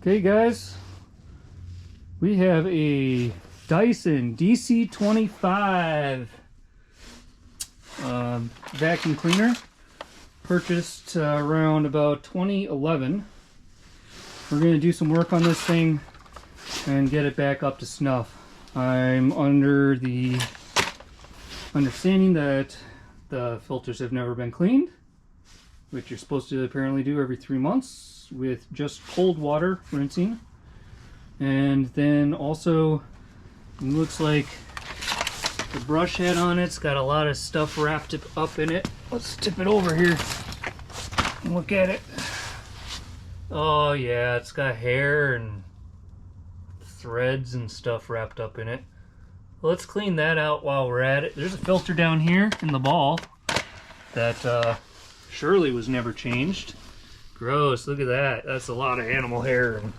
Okay guys, we have a Dyson DC25 vacuum cleaner, purchased around about 2011. We're going to do some work on this thing and get it back up to snuff. I'm under the understanding that the filters have never been cleaned, which you're supposed to apparently do every 3 months with just cold water rinsing. And then also it looks like the brush head on it's got a lot of stuff wrapped up in it. Let's tip it over here and look at it. Oh yeah, it's got hair and threads and stuff wrapped up in it. Let's clean that out while we're at it. There's a filter down here in the ball that surely was never changed. Gross, look at that. That's a lot of animal hair and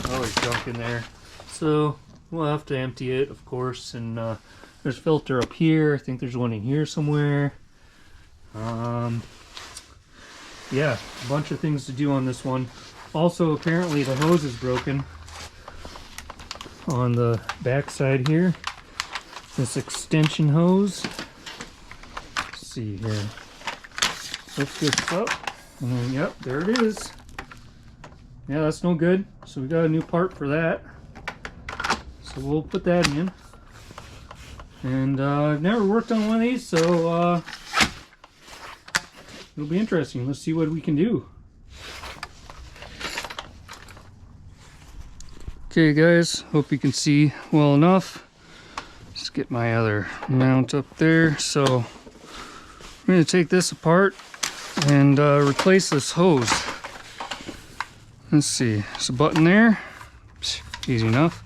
all this junk in there. So we'll have to empty it, of course. And there's a filter up here. I think there's one in here somewhere. Yeah, a bunch of things to do on this one. Also, apparently the hose is broken on the back side here. This extension hose. Let's see here. Lift this up. And then, yep, there it is. Yeah, that's no good. So we got a new part for that. So we'll put that in. And I've never worked on one of these, so it'll be interesting. Let's see what we can do. Okay guys, hope you can see well enough. Just get my other mount up there. So I'm going to take this apart and replace this hose. Let's see, there's a button there. Easy enough.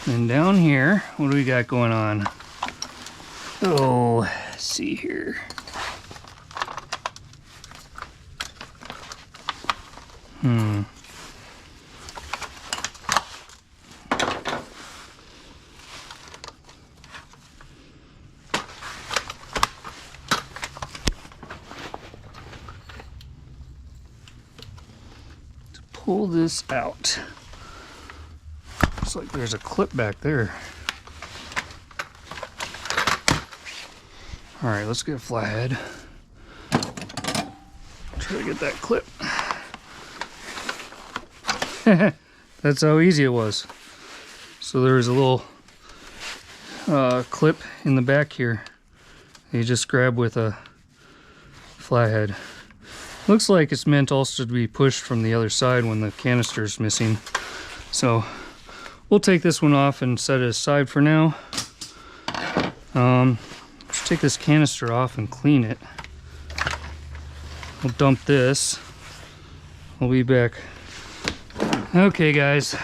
And down here, what do we got going on? Oh, let's see here. Pull this out. Looks like there's a clip back there. All right, let's get a flathead. Try to get that clip. That's how easy it was. So there was a little clip in the back here. You just grab with a flathead. Looks like it's meant also to be pushed from the other side when the canister is missing. So we'll take this one off and set it aside for now. Let's take this canister off and clean it. We'll dump this. We'll be back. Okay guys,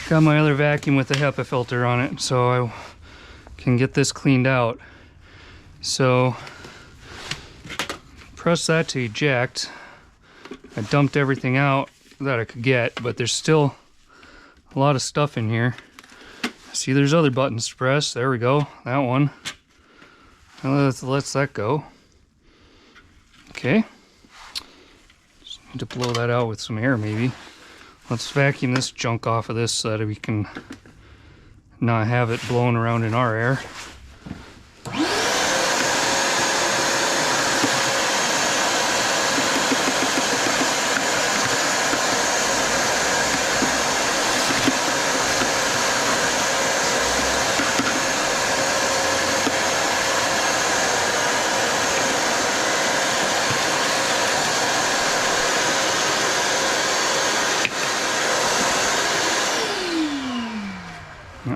got my other vacuum with the HEPA filter on it so I can get this cleaned out. So press that to eject. I dumped everything out that I could get, but there's still a lot of stuff in here. See, there's other buttons to press. There we go, that one. Let's that go. Okay. Just need to blow that out with some air maybe. Let's vacuum this junk off of this so that we can not have it blowing around in our air.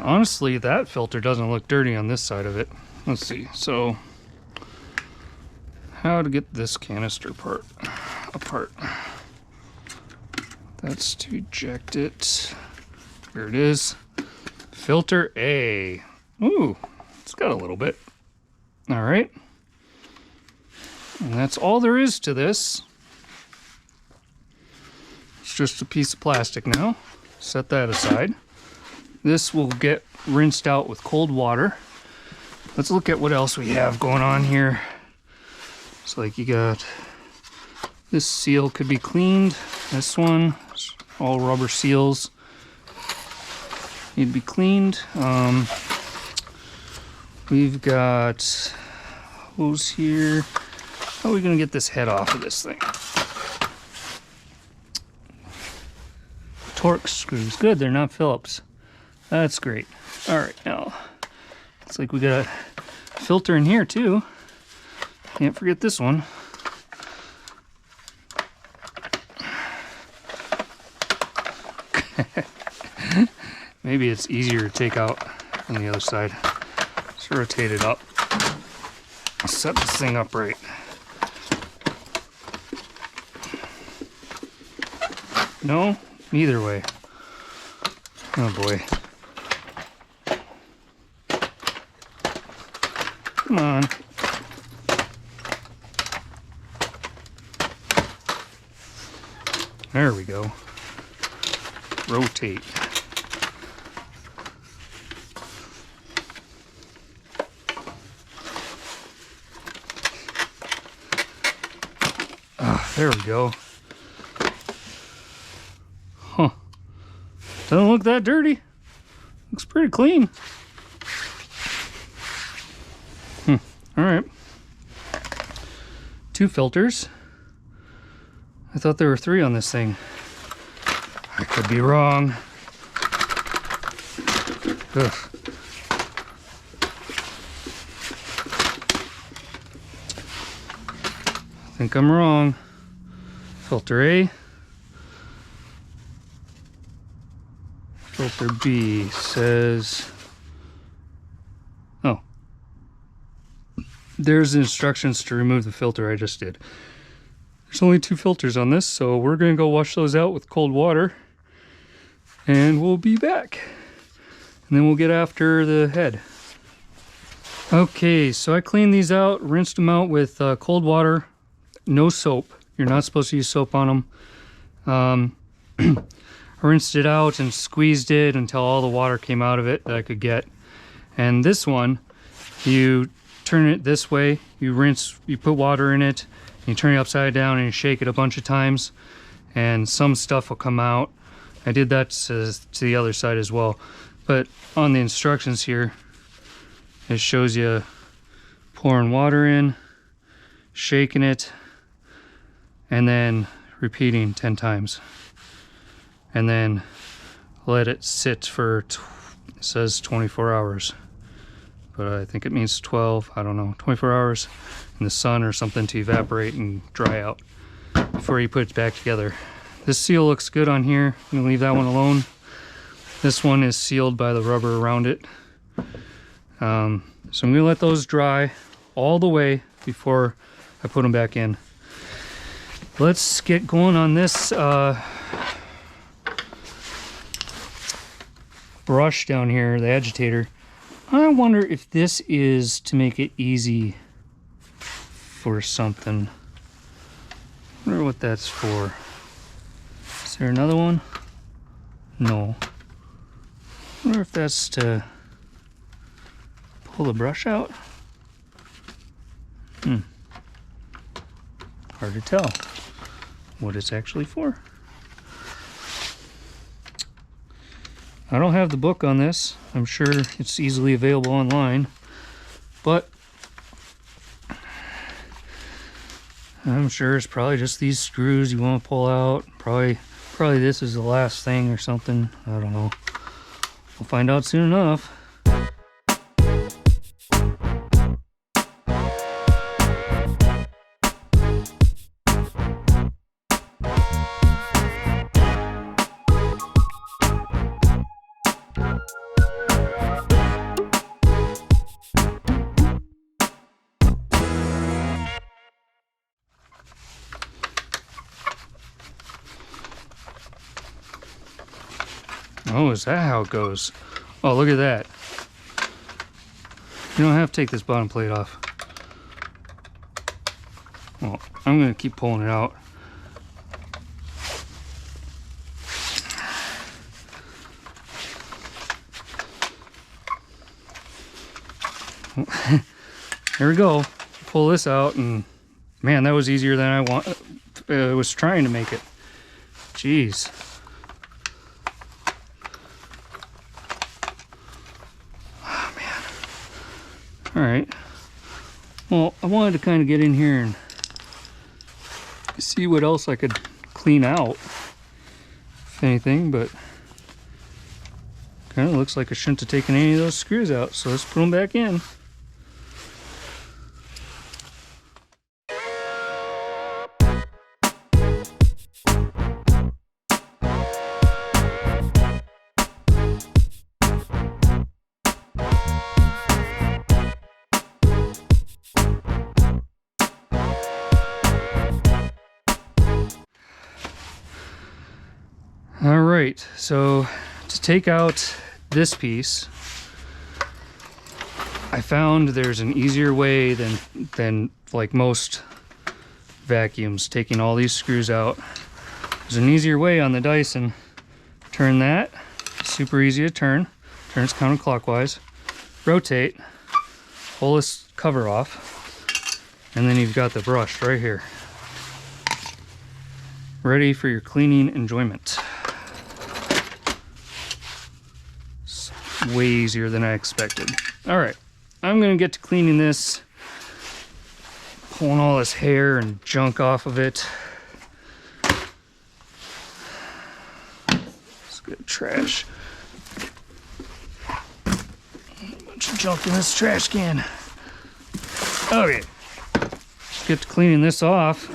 Honestly, that filter doesn't look dirty on this side of it. Let's see. So, how to get this canister part apart? That's to eject it. Here it is. Filter A. Ooh, it's got a little bit. All right. And that's all there is to this. It's just a piece of plastic now. Set that aside. This will get rinsed out with cold water. Let's look at what else we have going on here. It's like you got this seal could be cleaned. This one, all rubber seals, need to be cleaned. We've got hose here. How are we gonna get this head off of this thing? Torque screws, good, they're not Phillips. That's great. All right, now, looks like we got a filter in here too. Can't forget this one. Maybe it's easier to take out on the other side. Let's rotate it up. Set this thing up right. No, either way. Oh boy. Come on. There we go. Rotate. There we go. Huh. Doesn't look that dirty. Looks pretty clean. Alright. 2 filters. I thought there were 3 on this thing. I could be wrong. Ugh. I think I'm wrong. Filter A. Filter B says, oh, there's the instructions to remove the filter I just did. There's only 2 filters on this, so we're gonna go wash those out with cold water and we'll be back. And then we'll get after the head. Okay, so I cleaned these out, rinsed them out with cold water, no soap. You're not supposed to use soap on them. I rinsed it out and squeezed it until all the water came out of it that I could get. And this one, you turn it this way, you put water in it, you turn it upside down and you shake it a bunch of times and some stuff will come out. I did that to the other side as well. But on the instructions here, it shows you pouring water in, shaking it, and then repeating 10 times. And then let it sit for, it says 24 hours. But I think it means 12, I don't know, 24 hours in the sun or something to evaporate and dry out before you put it back together. This seal looks good on here. I'm gonna leave that one alone. This one is sealed by the rubber around it. So I'm gonna let those dry all the way before I put them back in. Let's get going on this brush down here, the agitator. I wonder if this is to make it easy for something. I wonder what that's for. Is there another one? No. I wonder if that's to pull the brush out. Hard to tell what it's actually for. I don't have the book on this. I'm sure it's easily available online, but I'm sure it's probably just these screws you want to pull out. Probably this is the last thing or something. I don't know. We'll find out soon enough. Oh, is that how it goes? Oh, look at that. You don't have to take this bottom plate off. Well, I'm going to keep pulling it out. There we go. Pull this out, and man, that was easier than I was trying to make it. Jeez. Oh, man. All right. Well, I wanted to kind of get in here and see what else I could clean out, if anything, but kind of looks like I shouldn't have taken any of those screws out, so let's put them back in. All right, so to take out this piece, I found there's an easier way than like most vacuums, taking all these screws out. There's an easier way on the Dyson. Turn that, super easy to turn. Turns counterclockwise. Rotate, pull this cover off, and then you've got the brush right here. Ready for your cleaning enjoyment. Way easier than I expected. All right, I'm gonna get to cleaning this, pulling all this hair and junk off of it. Let's get trash. A bunch of junk in this trash can. Okay, let's get to cleaning this off.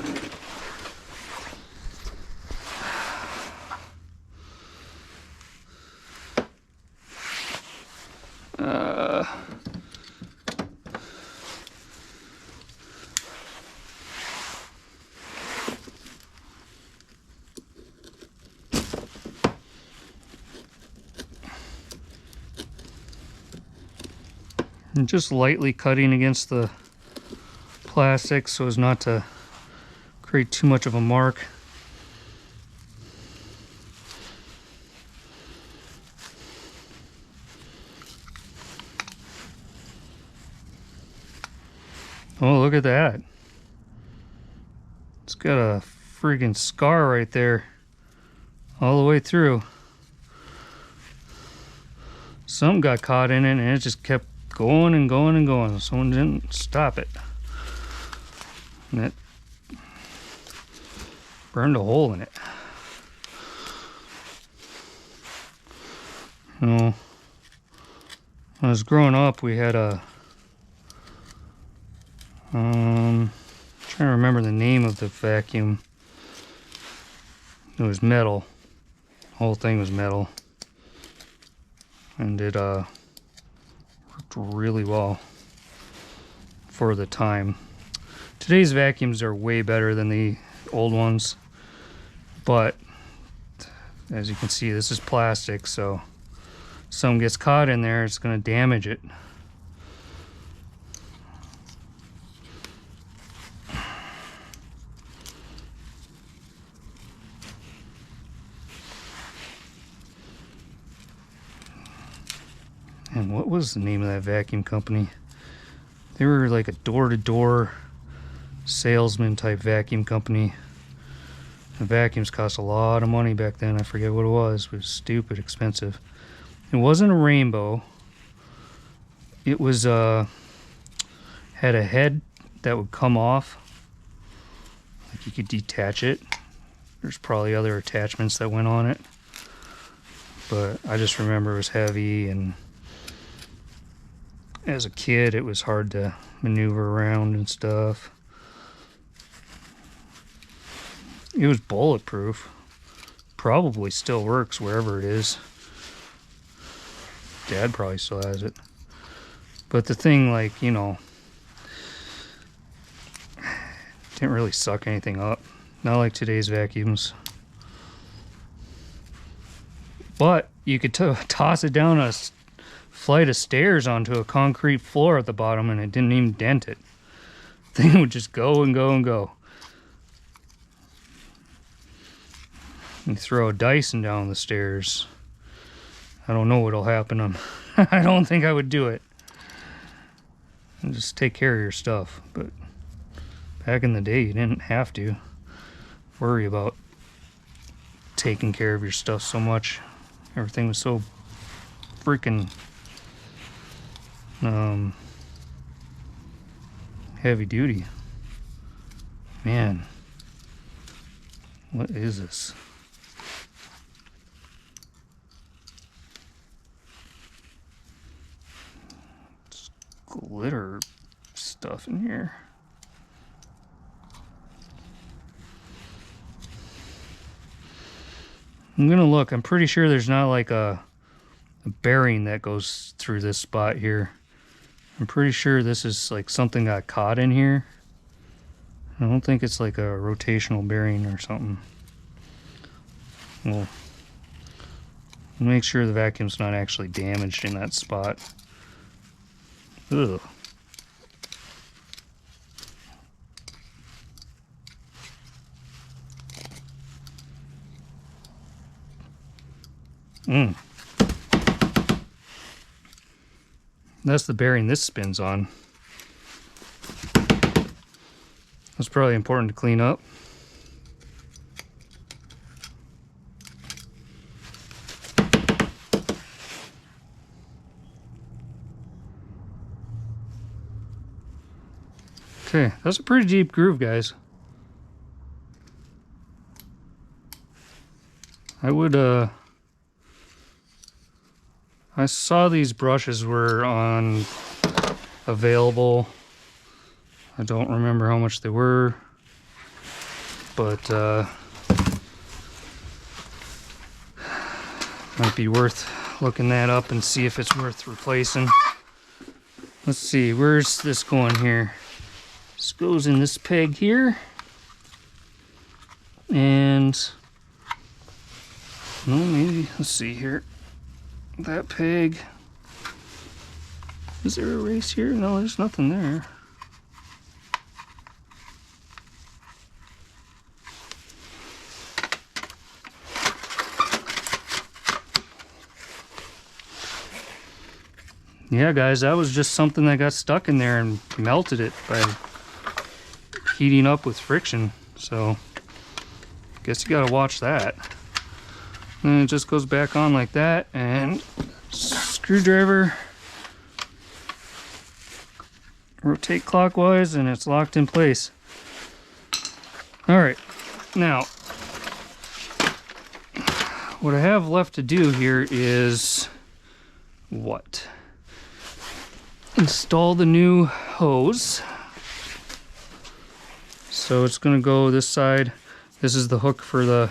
And just lightly cutting against the plastic so as not to create too much of a mark. Oh, look at that. It's got a freaking scar right there all the way through. Something got caught in it and it just kept going and going and going. Someone didn't stop it. And it burned a hole in it. You know, when I was growing up, we had a trying to remember the name of the vacuum. It was metal. The whole thing was metal. And it worked really well for the time. Today's vacuums are way better than the old ones, but as you can see, this is plastic, so if something gets caught in there, it's going to damage it. And what was the name of that vacuum company? They were like a door-to-door salesman type vacuum company. The vacuums cost a lot of money back then. I forget what it was. It was stupid expensive. It wasn't a rainbow. It was had a head that would come off. Like you could detach it. There's probably other attachments that went on it. But I just remember it was heavy, and as a kid it was hard to maneuver around and stuff. It was bulletproof. Probably still works wherever it is. Dad probably still has it. But the thing, like, you know, didn't really suck anything up. Not like today's vacuums. But you could toss it down a flight of stairs onto a concrete floor at the bottom and it didn't even dent it. The thing would just go and go and go. You throw a Dyson down the stairs, I don't know what'll happen. I don't think I would do it. And just take care of your stuff. But back in the day, you didn't have to worry about taking care of your stuff so much. Everything was so freaking heavy duty. Man, what is this? It's glitter stuff in here. I'm gonna look. I'm pretty sure there's not like a bearing that goes through this spot here. I'm pretty sure this is like something got caught in here. I don't think it's like a rotational bearing or something. Well, make sure the vacuum's not actually damaged in that spot. Ugh. That's the bearing this spins on. That's probably important to clean up. Okay, that's a pretty deep groove, guys. I would, I saw these brushes were on available. I don't remember how much they were, but might be worth looking that up and see if it's worth replacing. Let's see, where's this going here? This goes in this peg here, and no, maybe, let's see here. That peg, is there a race here? No, there's nothing there. Yeah, guys, that was just something that got stuck in there and melted it by heating up with friction. So, guess you gotta watch that. And it just goes back on like that, and screwdriver, rotate clockwise, and it's locked in place. All right, now what I have left to do here is what? Install the new hose. So it's gonna go this side. This is the hook for the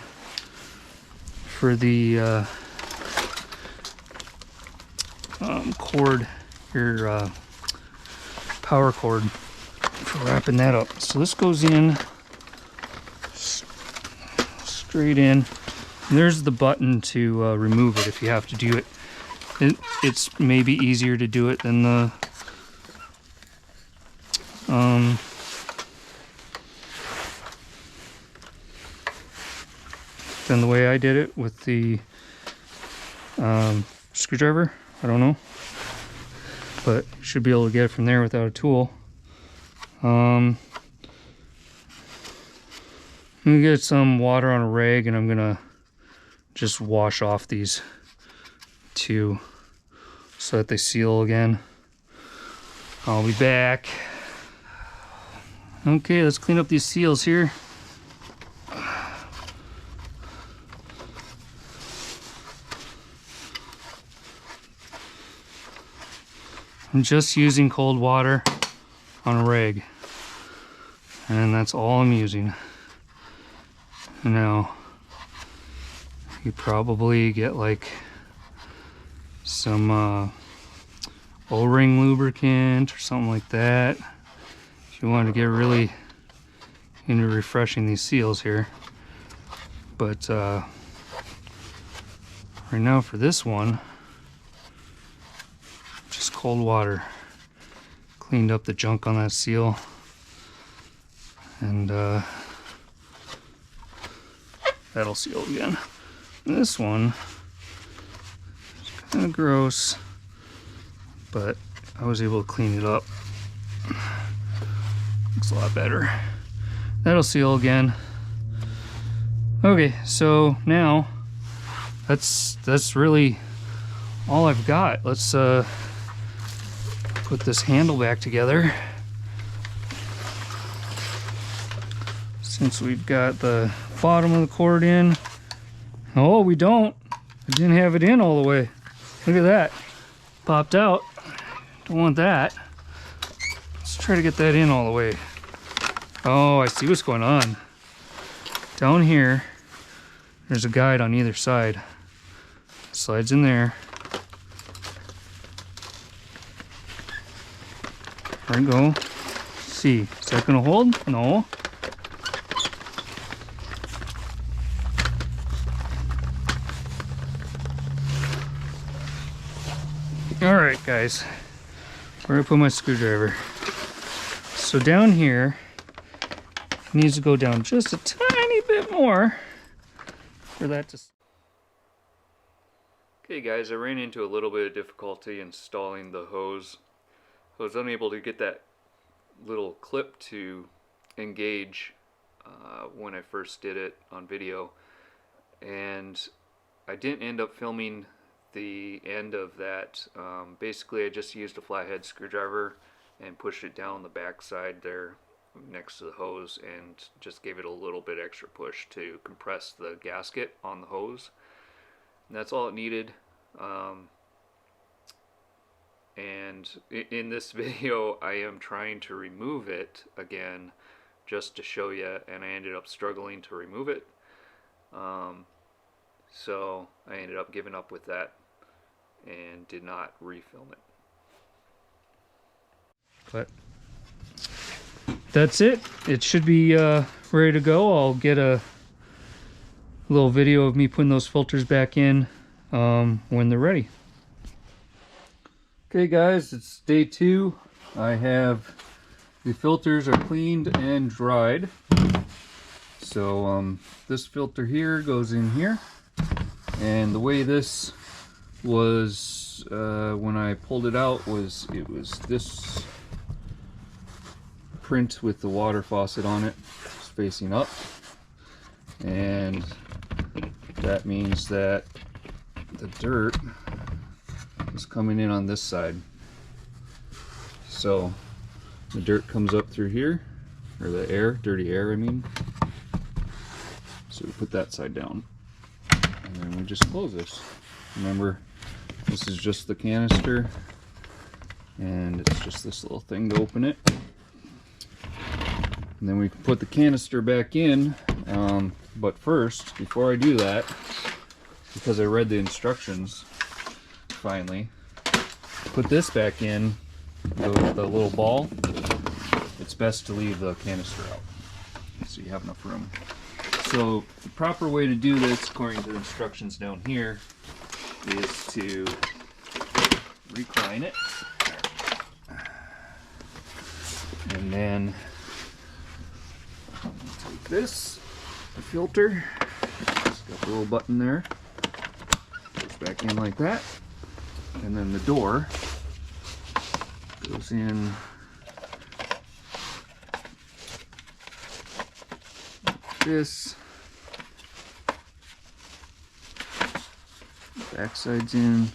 cord, your power cord for wrapping that up. So this goes in straight in. And there's the button to remove it if you have to do it. It's maybe easier to do it than the way I did it with the screwdriver. I don't know, but you should be able to get it from there without a tool. I'm gonna get some water on a rag, and I'm gonna just wash off these two so that they seal again. I'll be back. Okay, let's clean up these seals here. I'm just using cold water on a rag, and that's all I'm using. Now, you probably get like some O-ring lubricant or something like that if you want to get really into refreshing these seals here. But right now for this one, just cold water cleaned up the junk on that seal, and that'll seal again. And this one is kind of gross, but I was able to clean it up. Looks a lot better. That'll seal again. Okay, so now that's really all I've got. Let's put this handle back together. Since we've got the bottom of the cord in. Oh, we don't. I didn't have it in all the way. Look at that. Popped out. Don't want that. Let's try to get that in all the way. Oh, I see what's going on. Down here, there's a guide on either side. Slides in there. There we go. Let's see, is that gonna hold? No. Alright guys, where do I put my screwdriver? So down here, it needs to go down just a tiny bit more for that to... Okay guys, I ran into a little bit of difficulty installing the hose. I was unable to get that little clip to engage when I first did it on video, and I didn't end up filming the end of that. Basically I just used a flathead screwdriver and pushed it down the back side there next to the hose and just gave it a little bit extra push to compress the gasket on the hose. And that's all it needed. And in this video I am trying to remove it again just to show you, and I ended up struggling to remove it. So I ended up giving up with that and did not refilm it. But that's it. It should be ready to go. I'll get a little video of me putting those filters back in when they're ready. Okay guys, it's day 2. I have the filters are cleaned and dried. So this filter here goes in here, and the way this was when I pulled it out was this print with the water faucet on it. It's facing up, and that means that the dirt is coming in on this side. So the dirt comes up through here, or the air, dirty air I mean. So we put that side down, and then we just close this. Remember, this is just the canister, and it's just this little thing to open it. And then we can put the canister back in, but first, before I do that, because I read the instructions finally, put this back in, the little ball. It's best to leave the canister out so you have enough room. So the proper way to do this, according to the instructions down here, is to recline it, and then take this, the filter, it's got the little button there, goes back in like that, and then the door goes in like this. Back side's in,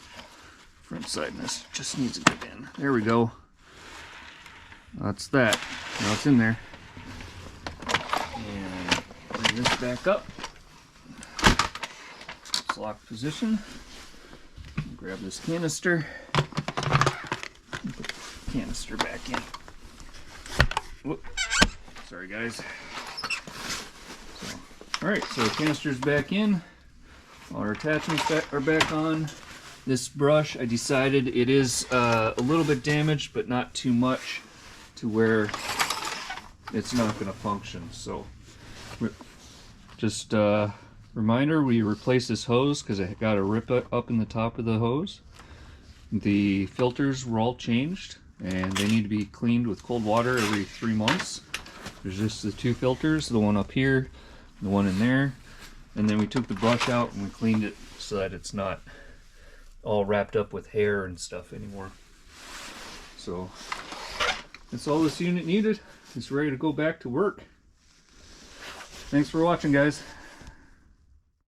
front side just needs to get in. There we go. That's that. Now it's in there. And bring this back up. It's locked position. Grab this canister. Put the canister back in. Whoop. Sorry guys. Alright, so the canister's back in. Our attachments are back on. This brush, I decided it is a little bit damaged, but not too much to where it's not going to function. So just reminder, we replaced this hose because it got a rip up in the top of the hose. The filters were all changed, and they need to be cleaned with cold water every 3 months. There's just the 2 filters, the one up here, the one in there. And then we took the brush out and we cleaned it so that it's not all wrapped up with hair and stuff anymore. So that's all this unit needed. It's ready to go back to work. Thanks for watching, guys.